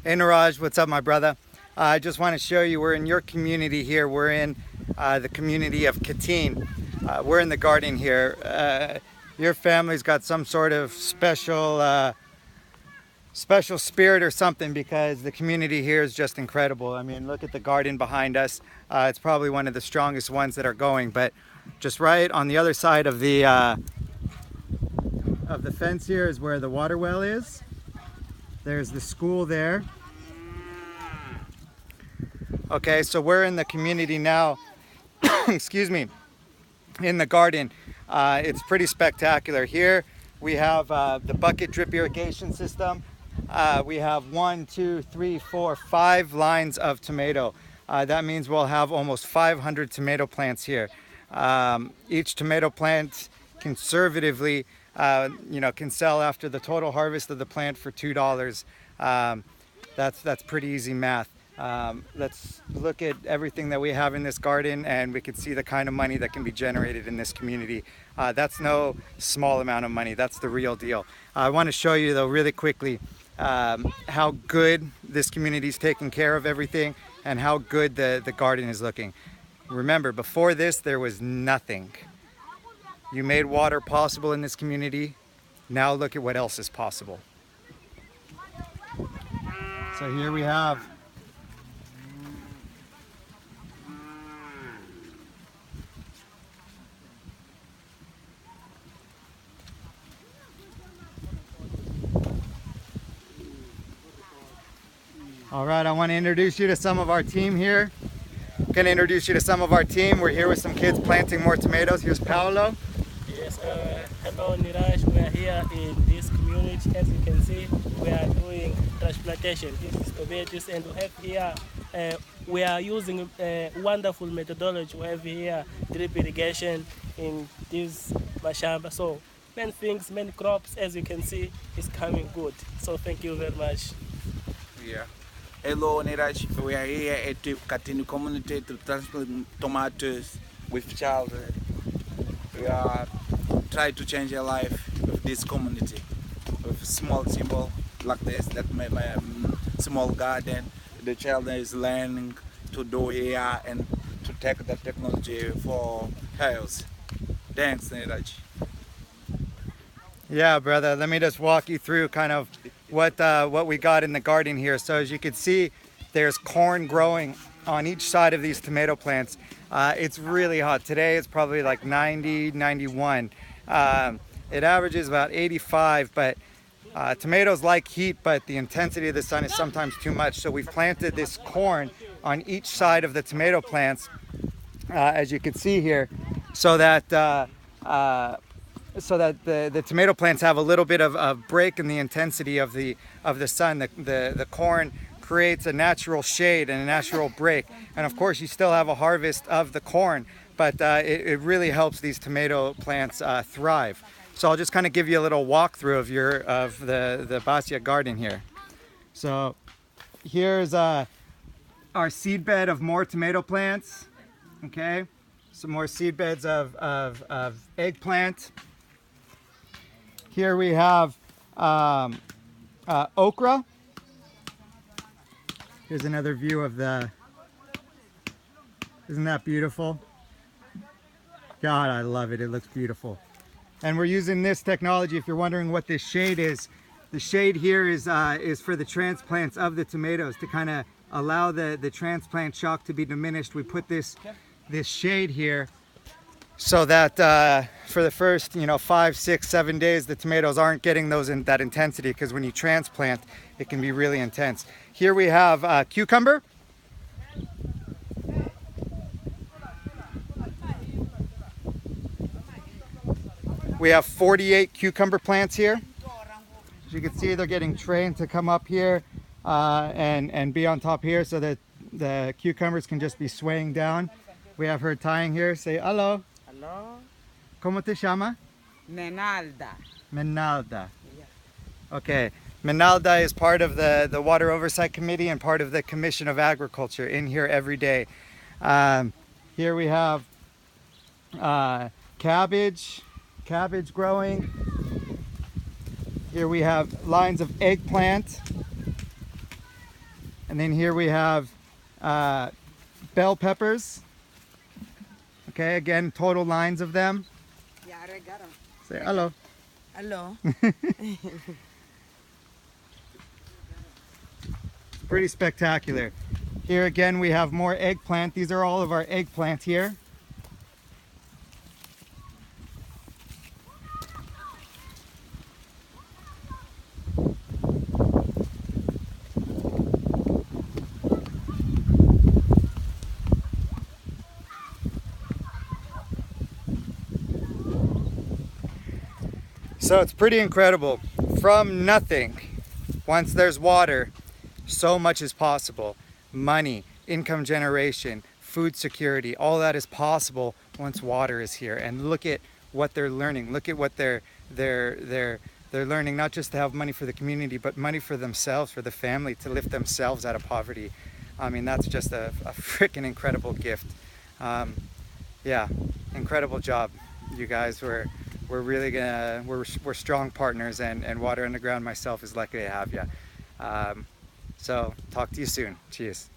Hey Niraj, what's up my brother? I just want to show you we're in your community here. We're in the community of Catine. We're in the garden here. Your family's got some sort of special spirit or something because the community here is just incredible. I mean, look at the garden behind us. It's probably one of the strongest ones that are going, but just right on the other side of the fence here is where the water well is. There's the school there. Okay, so we're in the community now, excuse me, in the garden. It's pretty spectacular. Here we have the bucket drip irrigation system. We have 1, 2, 3, 4, 5 lines of tomato. That means we'll have almost 500 tomato plants here. Each tomato plant conservatively can sell after the total harvest of the plant for $2. That's pretty easy math. Let's look at everything that we have in this garden and we can see the kind of money that can be generated in this community. That's no small amount of money. That's the real deal. I want to show you though really quickly how good this community is taking care of everything and how good the garden is looking. Remember, before this there was nothing. You made water possible in this community. Now look at what else is possible. So here we have all right, I want to introduce you to some of our team here. I'm going to introduce you to some of our team. We're here with some kids planting more tomatoes. Here's Paolo. Yes, hello Niraj, we are here in this community. As you can see, we are doing transplantation. This is tomatoes and we have here, we are using a wonderful methodology. We have here drip irrigation in this mashamba. So many things, many crops, as you can see, is coming good. So thank you very much. Yeah. Hello Niraj, we are here at the Catine community to transplant tomatoes with children. We are trying to change their life with this community, with a small symbol like this, that my small garden. The children is learning to do here and to take the technology for health. Thanks Niraj. Yeah, brother, let me just walk you through kind of what we got in the garden here. So as you can see, there's corn growing on each side of these tomato plants. It's really hot. Today it's probably like 90, 91. It averages about 85, but tomatoes like heat, but the intensity of the sun is sometimes too much. So we've planted this corn on each side of the tomato plants, as you can see here, so that the tomato plants have a little bit of a break in the intensity of the sun. The corn creates a natural shade and a natural break, and of course you still have a harvest of the corn, but it really helps these tomato plants thrive. So I'll just kind of give you a little walkthrough of the Basia garden here. So here's our seed bed of more tomato plants. Okay, some more seed beds of eggplant. Here we have okra. Here's another view of isn't that beautiful? God, I love it. It looks beautiful. And we're using this technology. If you're wondering what this shade is, the shade here is for the transplants of the tomatoes to kind of allow the transplant shock to be diminished. We put this shade here so that for the first 5, 6, 7 days the tomatoes aren't getting that intensity, because when you transplant it can be really intense. Here we have cucumber. We have 48 cucumber plants here. As you can see, they're getting trained to come up here and be on top here so that the cucumbers can just be swaying down. We have her tying here. Say hello. Hello? ¿Cómo te llama? Menalda. Menalda. Okay. Menalda is part of the Water Oversight Committee and part of the Commission of Agriculture in here every day. Here we have cabbage growing. Here we have lines of eggplant. And then here we have bell peppers. Okay, again, total lines of them. Say hello. Hello. Pretty spectacular. Here again we have more eggplant. These are all of our eggplant here. So it's pretty incredible. From nothing, once there's water, so much is possible. Money, income generation, food security, all that is possible once water is here. And look at what they're learning. Look at what they're learning, not just to have money for the community, but money for themselves, for the family, to lift themselves out of poverty. I mean, that's just a freaking incredible gift. Yeah, incredible job, you guys. We're really gonna, we're strong partners, and Water Underground myself is lucky to have you. So talk to you soon. Cheers.